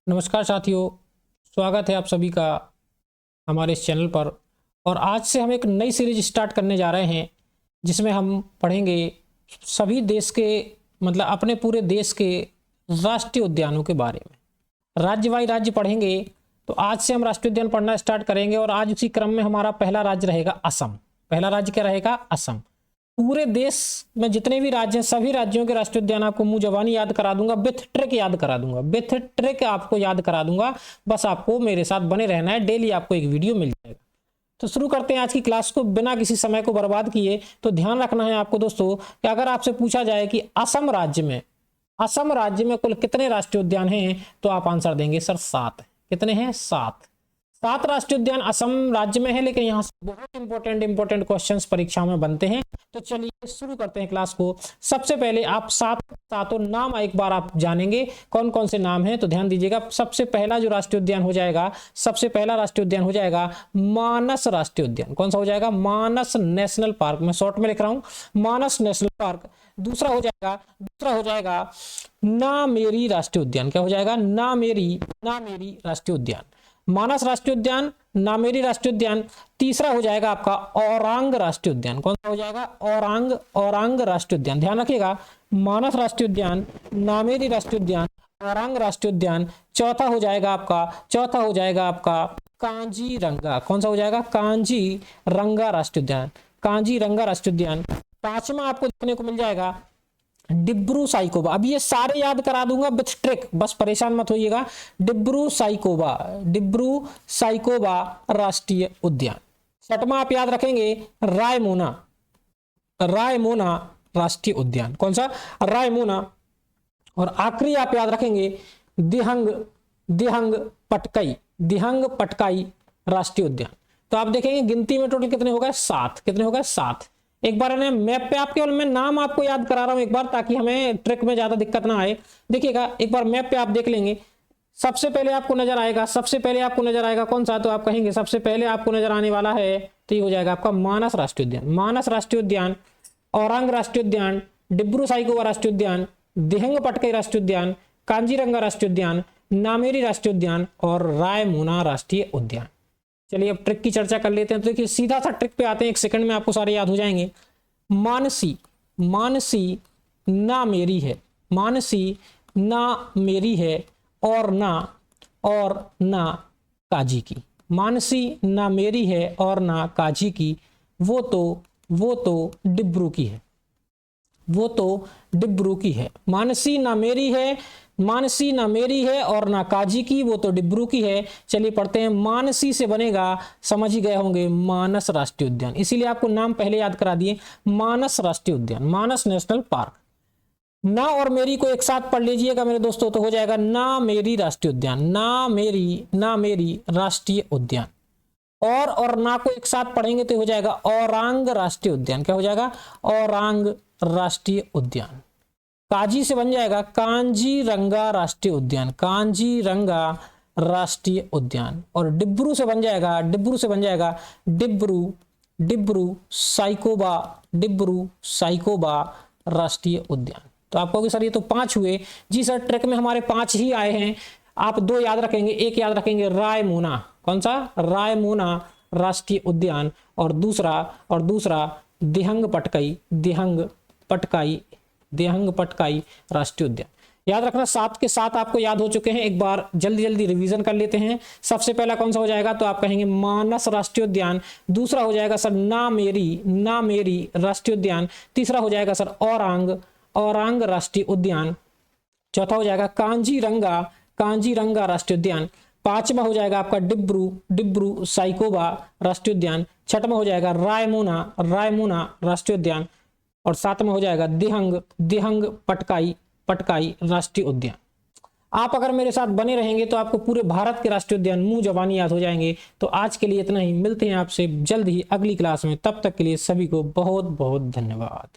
नमस्कार साथियों, स्वागत है आप सभी का हमारे इस चैनल पर। और आज से हम एक नई सीरीज स्टार्ट करने जा रहे हैं जिसमें हम पढ़ेंगे सभी देश के मतलब अपने पूरे देश के राष्ट्रीय उद्यानों के बारे में। राज्य बाई राज्य पढ़ेंगे। तो आज से हम राष्ट्रीय उद्यान पढ़ना स्टार्ट करेंगे और आज उसी क्रम में हमारा पहला राज्य रहेगा असम। पहला राज्य क्या रहेगा? असम। पूरे देश में जितने भी राज्य हैं सभी राज्यों के राष्ट्रीय उद्यान आपको मुंह जबानी याद करा दूंगा, विथ ट्रिक याद करा दूंगा, विथ ट्रिक आपको याद करा दूंगा। बस आपको मेरे साथ बने रहना है, डेली आपको एक वीडियो मिल जाएगा। तो शुरू करते हैं आज की क्लास को बिना किसी समय को बर्बाद किए। तो ध्यान रखना है आपको दोस्तों कि अगर आपसे पूछा जाए कि असम राज्य में कुल कितने राष्ट्रीय उद्यान हैं तो आप आंसर देंगे सर 7। कितने हैं? 7 राष्ट्रीय उद्यान असम राज्य में है। लेकिन यहाँ से बहुत इंपॉर्टेंट क्वेश्चंस परीक्षाओं में बनते हैं। तो चलिए शुरू करते हैं क्लास को। सबसे पहले आप सातों नाम एक बार आप जानेंगे कौन कौन से नाम हैं। तो ध्यान दीजिएगा, सबसे पहला जो राष्ट्रीय उद्यान हो जाएगा, सबसे पहला राष्ट्रीय उद्यान हो जाएगा मानस राष्ट्रीय उद्यान। कौन सा हो जाएगा? मानस नेशनल पार्क। मैं शॉर्ट में लिख रहा हूं, मानस नेशनल पार्क। दूसरा हो जाएगा नामेरी राष्ट्रीय उद्यान। क्या हो जाएगा? नामेरी राष्ट्रीय उद्यान। मानस राष्ट्रीय उद्यान, नामेरी राष्ट्रीय उद्यान। तीसरा हो जाएगा आपका औरांग राष्ट्रीय उद्यान। कौन सा हो जाएगा? औरांग राष्ट्रीय उद्यान। ध्यान रखिएगा, मानस राष्ट्रीय उद्यान, नामेरी राष्ट्रीय उद्यान, औरांग राष्ट्रीय उद्यान। चौथा हो जाएगा आपका कांजीरंगा। कौन सा हो जाएगा? कांजीरंगा राष्ट्रीय उद्यान। पांचवा आपको देखने को मिल जाएगा डिब्रू साइकोबा। अब ये सारे याद करा दूंगा विथ ट्रिक, बस परेशान मत होइएगा। डिब्रू साइकोबा राष्ट्रीय उद्यान। छठवां आप याद रखेंगे रायमोना राष्ट्रीय उद्यान। कौन सा? रायमोना। और आखिरी आप याद रखेंगे दिहंग पटकाई राष्ट्रीय उद्यान। तो आप देखेंगे गिनती में टोटल कितने हो गए? 7। कितने हो गए? 7। एक बार मैंने मैप पे आप केवल मैं नाम आपको याद करा रहा हूं एक बार, ताकि हमें ट्रिक में ज्यादा दिक्कत ना आए। देखिएगा एक बार मैप पे आप देख लेंगे, सबसे पहले आपको नजर आएगा कौन सा? तो आप कहेंगे सबसे पहले आपको नजर आने वाला है तो ये हो जाएगा आपका मानस राष्ट्रीय उद्यान, औरांग राष्ट्रीय उद्यान, डिब्रू साइकोबा राष्ट्रीय उद्यान, दिहंग पटकाई राष्ट्रीय उद्यान, कांजीरंगा राष्ट्रीय उद्यान, नामेरी राष्ट्रीय उद्यान और रायमोना राष्ट्रीय उद्यान। चलिए अब ट्रिक की चर्चा कर लेते हैं। तो देखिए सीधा सा ट्रिक पे आते हैं, 1 सेकंड में आपको सारे याद हो जाएंगे। मानसी ना मेरी है और ना काजी की। मानसी ना मेरी है और ना काजी की, वो तो डिब्रू की है। मानसी ना मेरी है और ना काजी की, वो तो डिब्रू की है। चलिए पढ़ते हैं। मानसी से बनेगा, समझ ही गए होंगे, मानस राष्ट्रीय उद्यान। इसीलिए आपको नाम पहले याद करा दिए, मानस राष्ट्रीय उद्यान, मानस नेशनल पार्क। ना और मेरी को एक साथ पढ़ लीजिएगा मेरे दोस्तों, तो हो जाएगा नामेरी राष्ट्रीय उद्यान, नामेरी राष्ट्रीय उद्यान। और ना को एक साथ पढ़ेंगे तो हो जाएगा औरांग राष्ट्रीय उद्यान। क्या हो जाएगा? औरांग राष्ट्रीय उद्यान। काजी से बन जाएगा कांजीरंगा राष्ट्रीय उद्यान। और डिब्रू से बन जाएगा डिब्रू साइकोबा राष्ट्रीय उद्यान। तो आप कहोगे सर ये तो 5 हुए। जी सर, ट्रिक में हमारे 5 ही आए हैं। आप 2 याद रखेंगे, एक याद रखेंगे रायमोना। कौन सा? रायमोना राष्ट्रीय उद्यान। और दूसरा दिहंग पटकाई राष्ट्रीय उद्यान। याद रखना 7 के 7 आपको याद हो चुके हैं। एक बार जल्दी रिवीजन कर लेते हैं। सबसे पहला कौन सा हो जाएगा? तो आप कहेंगे मानस राष्ट्रीय उद्यान। दूसरा हो जाएगा सर नामेरी राष्ट्रीय उद्यान। तीसरा हो जाएगा सर औरांग राष्ट्रीय उद्यान। चौथा हो जाएगा कांजीरंगा राष्ट्रीय उद्यान। पांचवा हो जाएगा आपका डिब्रू साइकोबा राष्ट्रीय उद्यान। छठवां हो जाएगा रायमोना राष्ट्रीय उद्यान। और 7वां हो जाएगा दिहंग पटकाई राष्ट्रीय उद्यान। आप अगर मेरे साथ बने रहेंगे तो आपको पूरे भारत के राष्ट्रीय उद्यान मुंह जबानी याद हो जाएंगे। तो आज के लिए इतना ही, मिलते हैं आपसे जल्द ही अगली क्लास में। तब तक के लिए सभी को बहुत बहुत धन्यवाद।